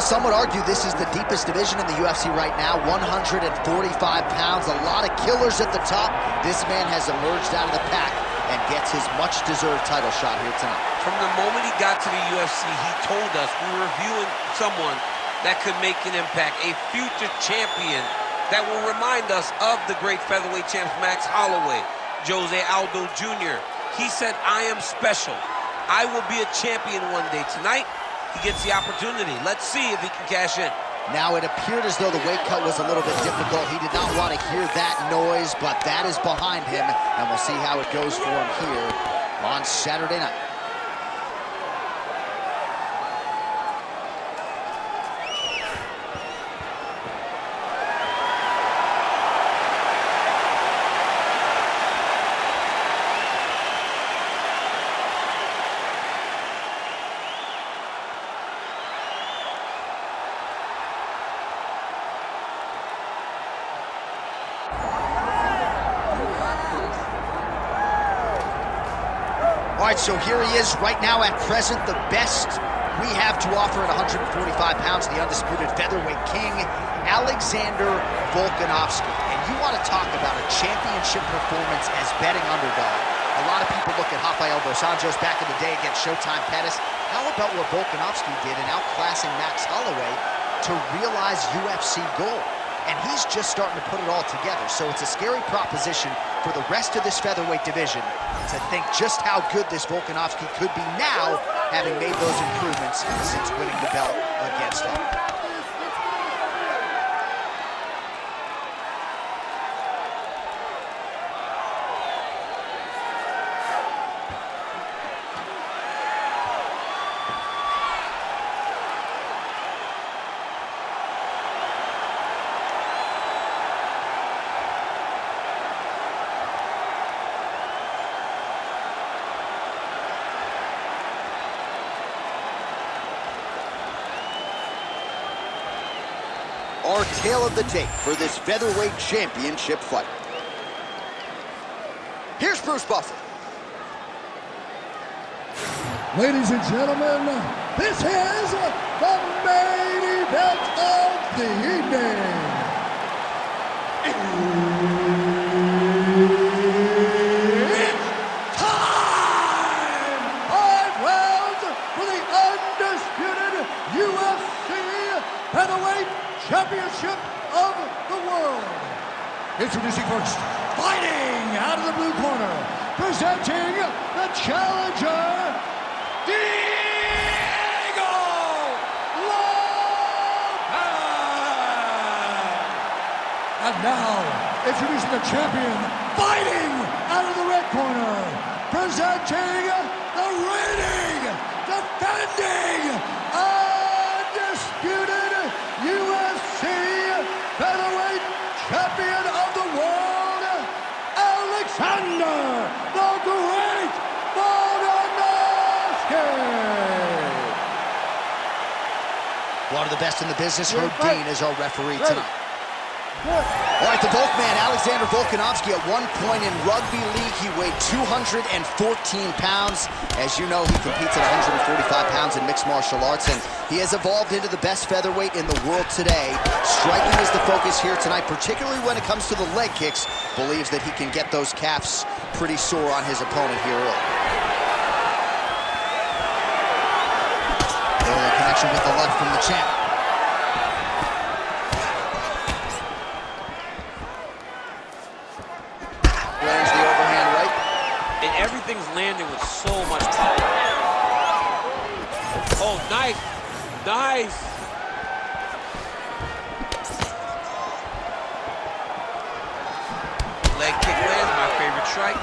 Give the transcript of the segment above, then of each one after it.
some would argue this is the deepest division in the UFC right now, 145 pounds, a lot of killers at the top. This man has emerged out of the pack and gets his much-deserved title shot here tonight. From the moment he got to the UFC, he told us we were viewing someone that could make an impact, a future champion that will remind us of the great featherweight champs Max Holloway, Jose Aldo Jr. He said, I am special. I will be a champion one day. Tonight, he gets the opportunity. Let's see if he can cash in. Now, it appeared as though the weight cut was a little bit difficult. He did not want to hear that noise, but that is behind him, and we'll see how it goes for him here on Saturday night. All right, so here he is right now at present, the best we have to offer at 145 pounds, the undisputed featherweight king, Alexander Volkanovski. And you want to talk about a championship performance as betting underdog. A lot of people look at Rafael dos Anjos back in the day against Showtime Pettis. How about what Volkanovski did in outclassing Max Holloway to realize UFC gold? And he's just starting to put it all together. So it's a scary proposition for the rest of this featherweight division to think just how good this Volkanovski could be now, having made those improvements since winning the belt against him. Our tale of the tape for this featherweight championship fight. Here's Bruce Buffer. Ladies and gentlemen, this is the main event of the evening. It's time! 5 rounds for the undisputed UFC featherweight championship of the world. Introducing first, fighting out of the blue corner, presenting the challenger, Diego Lopes. And now, introducing the champion, fighting out of the red corner, presenting the reigning, defending, undisputed UFC featherweight champion of the world, Alexander the Great Volkanovski. One of the best in the business, Herb Dean is our referee tonight. All right, the Volkman, Alexander Volkanovski, at one point in rugby league, he weighed 214 pounds. As you know, he competes at 145 pounds in mixed martial arts, and he has evolved into the best featherweight in the world today. Striking is the focus here tonight, particularly when it comes to the leg kicks. Believes that he can get those calves pretty sore on his opponent here early. Early connection with the left from the champ. Everything's landing with so much power. Oh, nice. Nice. Leg kick lands, my favorite strike.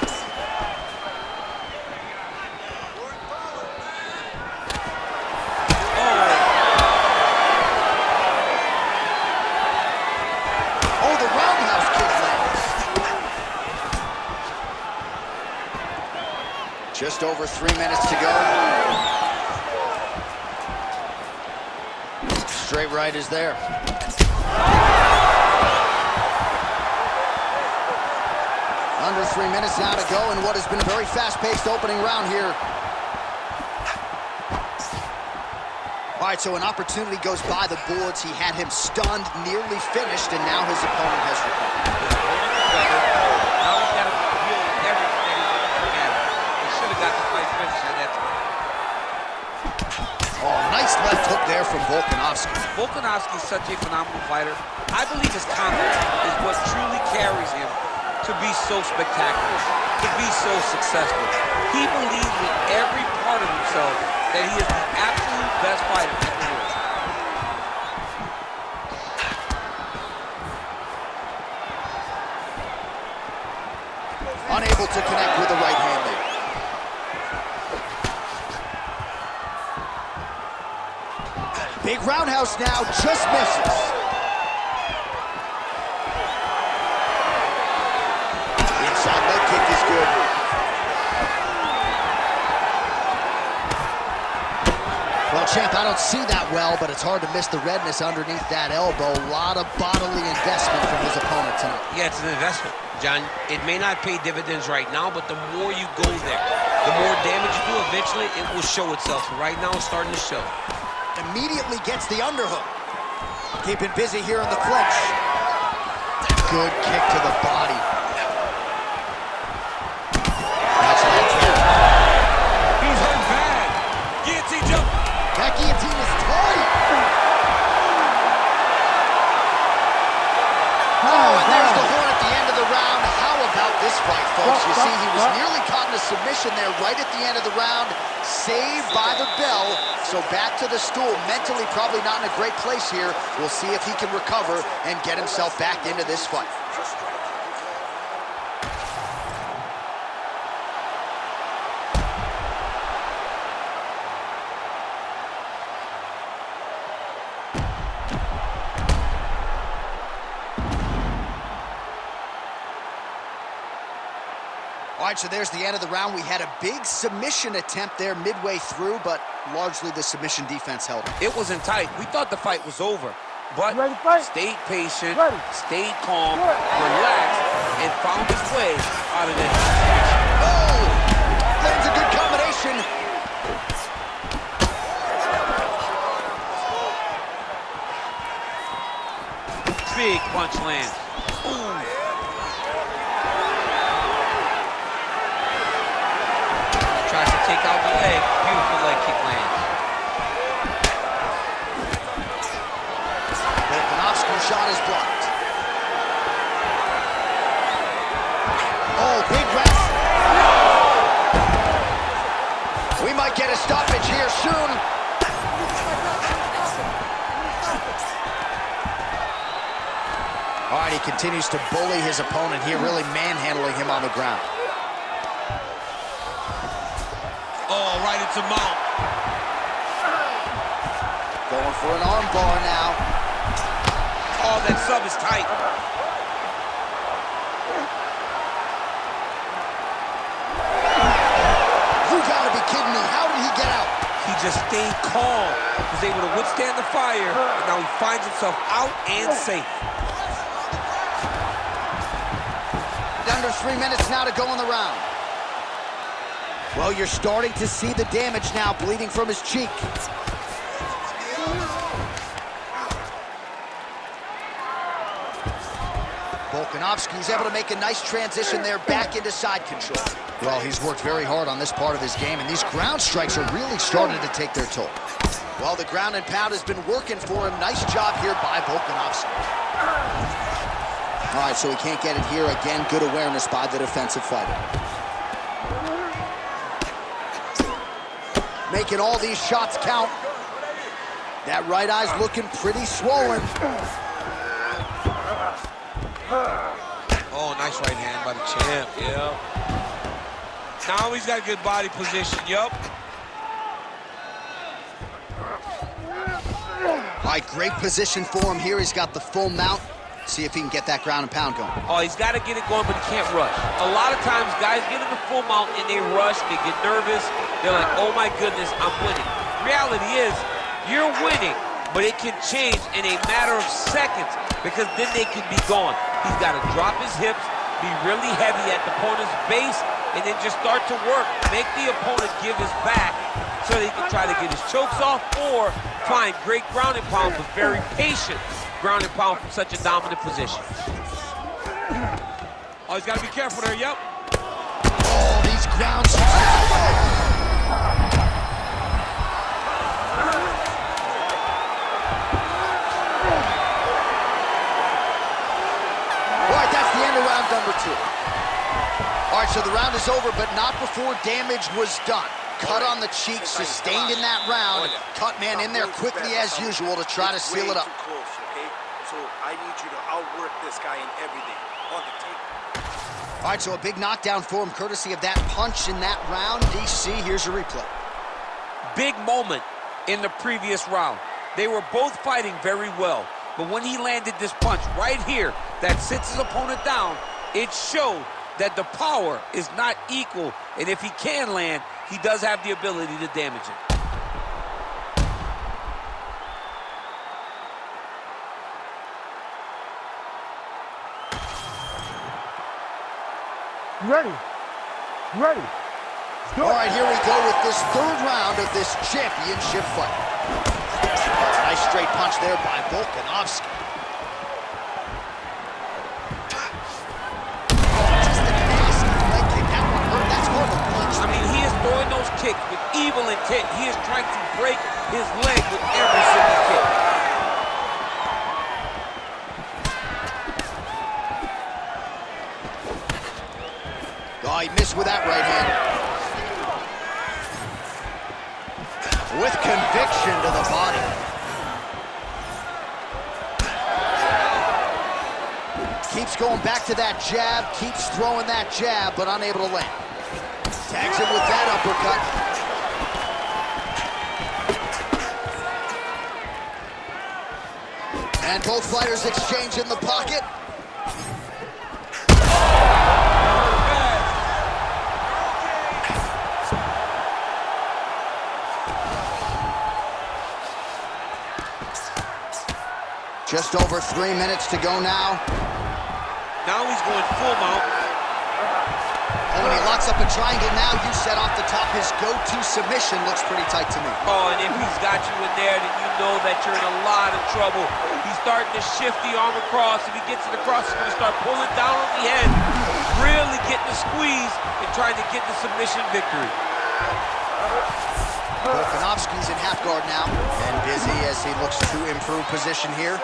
Oh, the roundhouse kick lands. Just over 3 minutes to go. Straight right is there. Under 3 minutes now to go in what has been a very fast-paced opening round here. All All right, so an opportunity goes by the boards. He had him stunned, nearly finished, and now his opponent has recovered. Now he's got to deal with everything that he's looking at. He should have got the fight finished at that time. Oh, nice left hook there from Volkanovski. Volkanovski is such a phenomenal fighter. I believe his confidence is what truly carries him to be so spectacular, to be so successful. He believes with every part of himself that he is the absolute best fighter in the world. Unable to connect with the right hand there. Big roundhouse now, just misses. Inside leg kick is good. Well, champ, I don't see that well, but it's hard to miss the redness underneath that elbow. A lot of bodily investment from his opponent tonight. Yeah, it's an investment, John. It may not pay dividends right now, but the more you go there, the more damage you do, eventually it will show itself. Right now, it's starting to show. Immediately gets the underhook. Keeping busy here in the clinch. Good kick to the body. That's an entry. He's hurt bad. Guillotine jump. That guillotine is tight. Oh, and there's the horn at the end of the round. How about this fight, folks? You see, he was nearly caught in a submission there right at the end of the round. Saved by the bell. So back to the stool. Mentally probably not in a great place here. We'll see if he can recover and get himself back into this fight. All right, so there's the end of the round. We had a big submission attempt there midway through, but largely the submission defense held it. It wasn't tight. We thought the fight was over, but stayed patient, stayed calm, relaxed, and found his way out of that situation. Oh! That's a good combination. Big punch lands. Ooh. Tries to take out the leg. Beautiful leg kick lands. Volkanovski's shot is blocked. Oh, big wrist. We might get a stoppage here soon. All right, he continues to bully his opponent here, really manhandling him on the ground. Oh, right into mount. Going for an arm bar now. Oh, that sub is tight. You gotta be kidding me. How did he get out? He just stayed calm, was able to withstand the fire, and now he finds himself out and safe. Under 3 minutes now to go in the round. Well, you're starting to see the damage now, bleeding from his cheek. Volkanovski's able to make a nice transition there back into side control. Well, he's worked very hard on this part of his game, and these ground strikes are really starting to take their toll. Well, the ground and pound has been working for him. Nice job here by Volkanovski. All right, so he can't get it here. Again, good awareness by the defensive fighter. Making all these shots count. That right eye's looking pretty swollen. Oh, nice right hand by the champ, yeah. Now he's got good body position, yup. All right, great position for him here. He's got the full mount. See if he can get that ground and pound going. Oh, he's got to get it going, but he can't rush. A lot of times, guys get in the full mount and they rush, they get nervous. They're like, oh my goodness, I'm winning. Reality is, you're winning, but it can change in a matter of seconds because then they can be gone. He's got to drop his hips, be really heavy at the opponent's base, and then just start to work. Make the opponent give his back so that he can try to get his chokes off or find great ground and pound, but very patient ground and pound from such a dominant position. Oh, he's got to be careful there, yep. Oh, these grounds. All right, that's the end of round number 2. All right, so the round is over, but not before damage was done. Cut on the cheek, sustained in that round. Cut man in there quickly as usual to try to seal it up. So I need you to outwork this guy in everything. On the tape. All right, so a big knockdown for him, courtesy of that punch in that round. DC, here's your replay. Big moment in the previous round. They were both fighting very well, but when he landed this punch right here that sits his opponent down, it showed that the power is not equal, and if he can land, he does have the ability to damage it. Ready. Ready. All right, here we go with this 3rd round of this championship fight. Nice straight punch there by Volkanovski. Just a nasty leg kick. That one hurt. That's hard to punch. I mean, he is throwing those kicks with evil intent. He is trying to break his leg with every single kick. Oh, he missed with that right hand. With conviction to the body. Keeps going back to that jab, keeps throwing that jab, but unable to land. Tags him with that uppercut. And both fighters exchange in the pocket. Just over 3 minutes to go now. Now he's going full mount. Oh, and he locks up a triangle now. You said off the top his go-to submission looks pretty tight to me. Oh, and if he's got you in there, then you know that you're in a lot of trouble. He's starting to shift the arm across. If he gets it across, he's going to start pulling down on the head, really getting the squeeze and trying to get the submission victory. Volkanovski's in half guard now and busy as he looks to improve position here.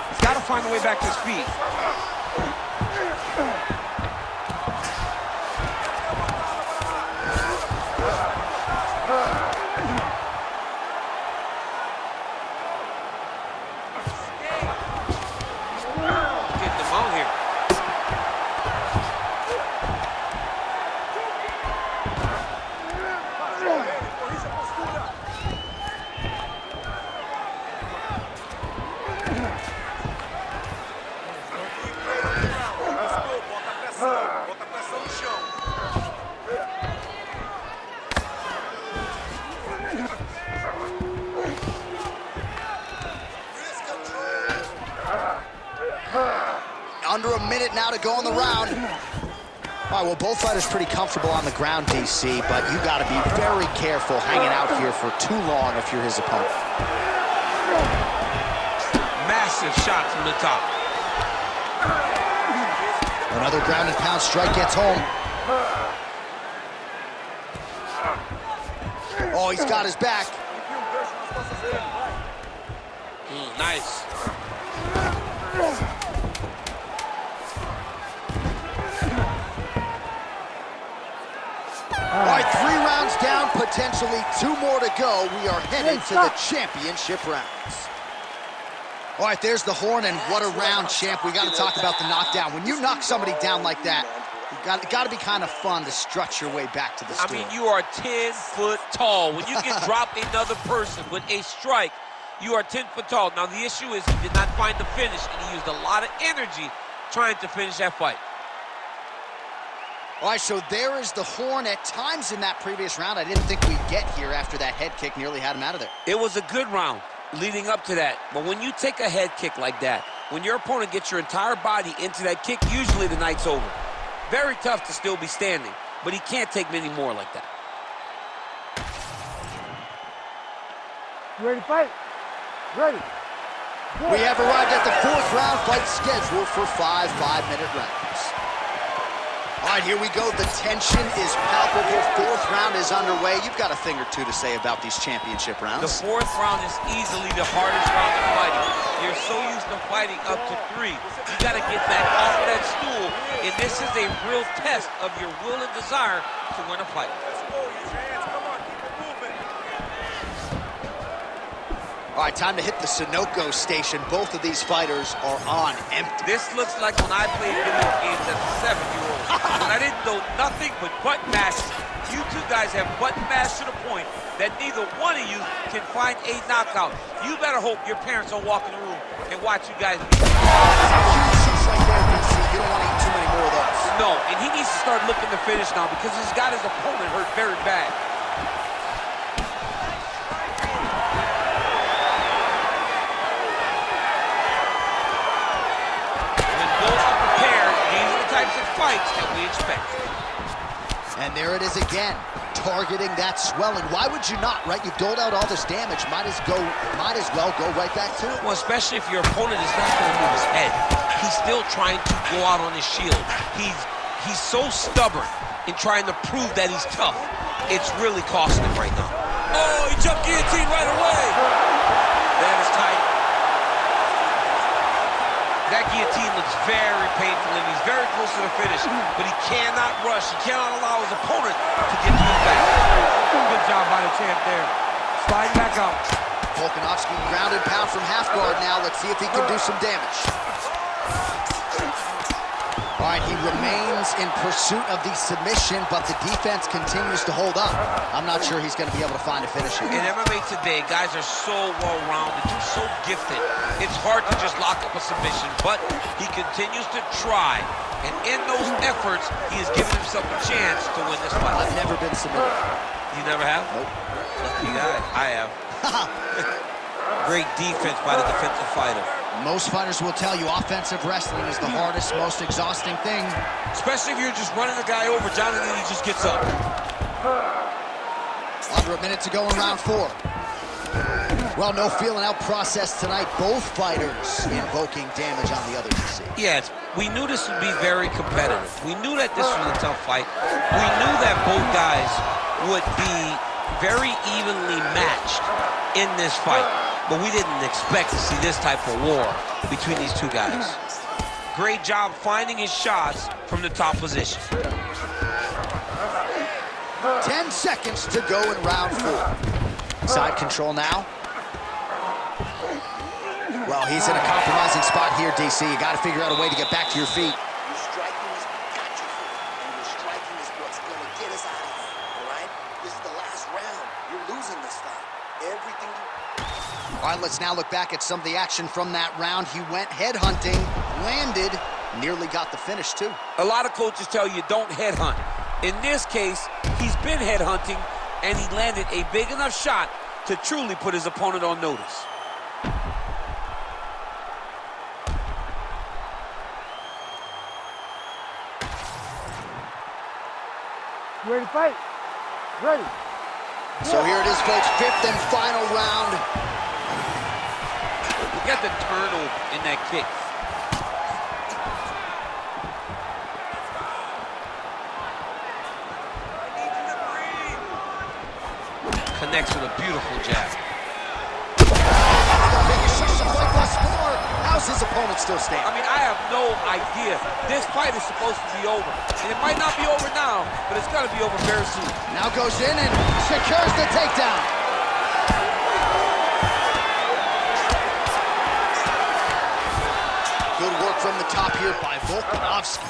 He's got to find a way back to his feet. Getting him out here. Bota pressão no chão. Under a minute now to go in the round. All right, well, both fighters pretty comfortable on the ground, DC, but you got to be very careful hanging out here for too long if you're his opponent. Massive shot from the top. Another ground and pound strike gets home. Oh, he's got his back. Nice. All right, 3 rounds down, potentially 2 more to go. We are headed to the championship rounds. All right, there's the horn, and what a round, champ. We got to talk about the knockdown. When you knock somebody down like that, it got to be kind of fun to strut your way back to the stool. I mean, you are 10 foot tall. When you can drop another person with a strike, you are 10 foot tall. Now, the issue is he did not find the finish, and he used a lot of energy trying to finish that fight. All right, so there is the horn. At times in that previous round, I didn't think we'd get here after that head kick nearly had him out of there. It was a good round leading up to that. But when you take a head kick like that, when your opponent gets your entire body into that kick, usually the night's over. Very tough to still be standing, but he can't take many more like that. You ready to fight? Ready. We have arrived at the 4th round fight scheduled for 5 5-minute rounds. All right, here we go. The tension is palpable. 4th round is underway. You've got a thing or two to say about these championship rounds. The 4th round is easily the hardest round of fighting. You're so used to fighting up to 3. You got to get back off of that stool, and this is a real test of your will and desire to win a fight. All right, time to hit the Sunoco station. Both of these fighters are on empty. This looks like when I played video games as a 7-year-old. When I didn't know nothing but button mashes. You two guys have button mashed to the point that neither one of you can find a knockout. You better hope your parents don't walk in the room and watch you guys. Huge shots right there, DC. You don't want to eat too many more of those. No, and he needs to start looking to finish now because he's got his opponent hurt very bad. Fights that we expect. And there it is again, targeting that swelling. Why would you not, right? You've doled out all this damage. Might as well go right back to it. Well, especially if your opponent is not going to move his head. He's still trying to go out on his shield. He's so stubborn in trying to prove that he's tough. It's really costing him right now. Oh, he jumped guillotine right away. That is tight. That guillotine looks very painful, and he's very close to the finish, but he cannot rush. He cannot allow his opponent to get to his back. Good job by the champ there. Sliding back out. Volkanovski ground and pound from half guard now. Let's see if he can do some damage. All right, he remains in pursuit of the submission, but the defense continues to hold up. I'm not sure he's going to be able to find a finish here. In MMA today, guys are so well-rounded, they're so gifted. It's hard to just lock up a submission, but he continues to try. And in those efforts, he has given himself a chance to win this fight. I've never been submitted. You never have? Nope. Lucky guy. I have. Great defense by the defensive fighter. Most fighters will tell you offensive wrestling is the hardest, most exhausting thing. Especially if you're just running the guy over. Jonathan, he just gets up. Under a minute to go in round 4. Well, no feeling out process tonight. Both fighters invoking damage on the other, DC. Yes, we knew this would be very competitive. We knew that this was a tough fight. We knew that both guys would be very evenly matched in this fight. But we didn't expect to see this type of war between these two guys. Great job finding his shots from the top position. 10 seconds to go in round 4. Side control now. Well, he's in a compromising spot here, DC. You got to figure out a way to get back to your feet. Your striking is what got you here, and your striking is what's going to get us out of here, all right? This is the last round. You're losing this fight. Everything you... All right, let's now look back at some of the action from that round. He went headhunting, landed, nearly got the finish, too. A lot of coaches tell you don't headhunt. In this case, he's been headhunting, and he landed a big enough shot to truly put his opponent on notice. You ready to fight? Ready. So here it is, folks, 5th and final round. Look at the turnover in that kick. Connects with a beautiful jab. How's his opponent still standing? I mean, I have no idea. This fight is supposed to be over. And it might not be over now, but it's going to be over very soon. Now goes in and secures the takedown. Good work from the top here by Volkanovski.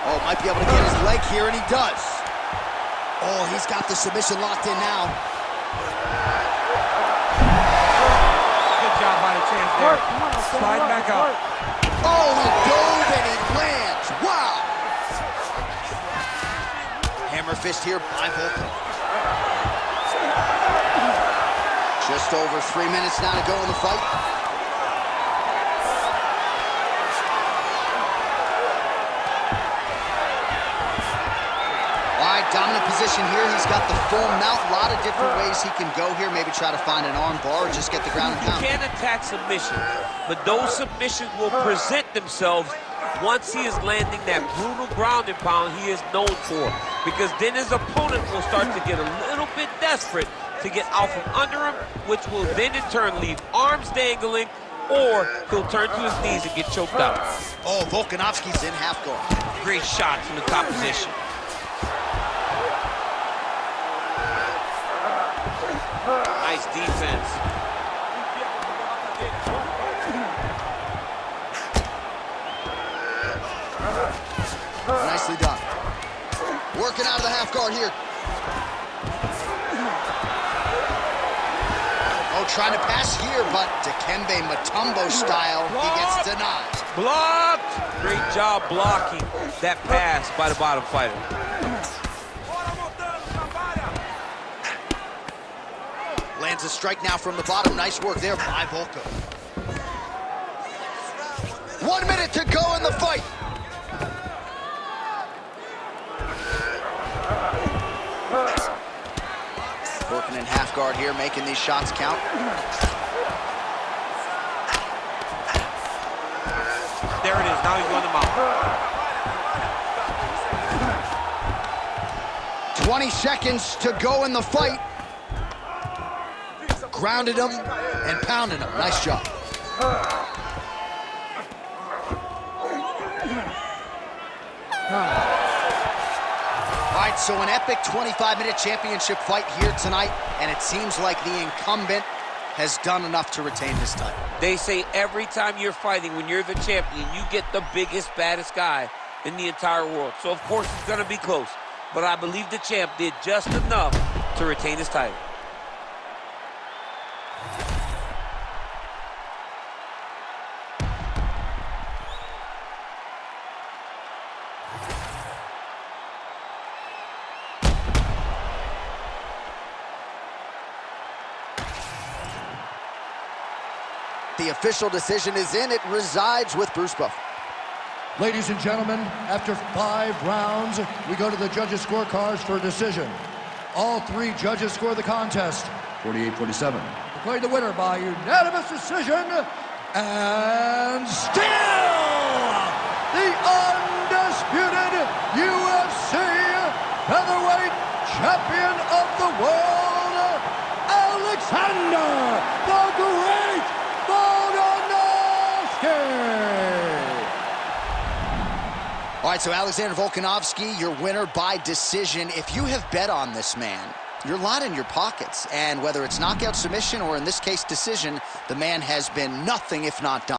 Oh, might be able to get his leg here, and he does. Oh, he's got the submission locked in now. Good job by the champ there. Slide back up. Oh, he dove and he lands. Wow. Hammer fist here by Volkov. Just over 3 minutes now to go in the fight. All right, Dominant position here. He's got the full mount. A lot of different ways he can go here. Maybe try to find an arm bar or just get the ground and pound. You can attack submissions, but those submissions will present themselves once he is landing that brutal ground and pound he is known for. Because then his opponent will start to get a little bit desperate to get out from under him, which will then in turn leave arms dangling, or he'll turn to his knees and get choked out. Oh, Volkanovski's in half guard. Great shot from the top position. Nice defense. Nicely done. Working out of the half guard here. Oh, trying to pass here, but Dikembe Mutombo style, he gets denied. Blocked! Great job blocking that pass by the bottom fighter. Lands a strike now from the bottom. Nice work there by Volko. 1 minute to go in the fight. Working in half guard here, making these shots count. There it is. Now he's on the mount. 20 seconds to go in the fight. Grounded him and pounded him. Nice job. All right, so an epic 25-minute championship fight here tonight, and it seems like the incumbent has done enough to retain his title. They say every time you're fighting, when you're the champion, you get the biggest, baddest guy in the entire world. So, of course, it's going to be close. But I believe the champ did just enough to retain his title. The official decision is in. It resides with Bruce Buffer. Ladies and gentlemen, after 5 rounds, we go to the judges' scorecards for a decision. All 3 judges score the contest, 48-47. Declared the winner by unanimous decision, and still the undisputed UFC featherweight champion of the world, Alexander the Great Volkanovski. All right, so Alexander Volkanovski, your winner by decision. If you have bet on this man, you're a lot in your pockets. And whether it's knockout, submission, or in this case, decision, the man has been nothing if not done.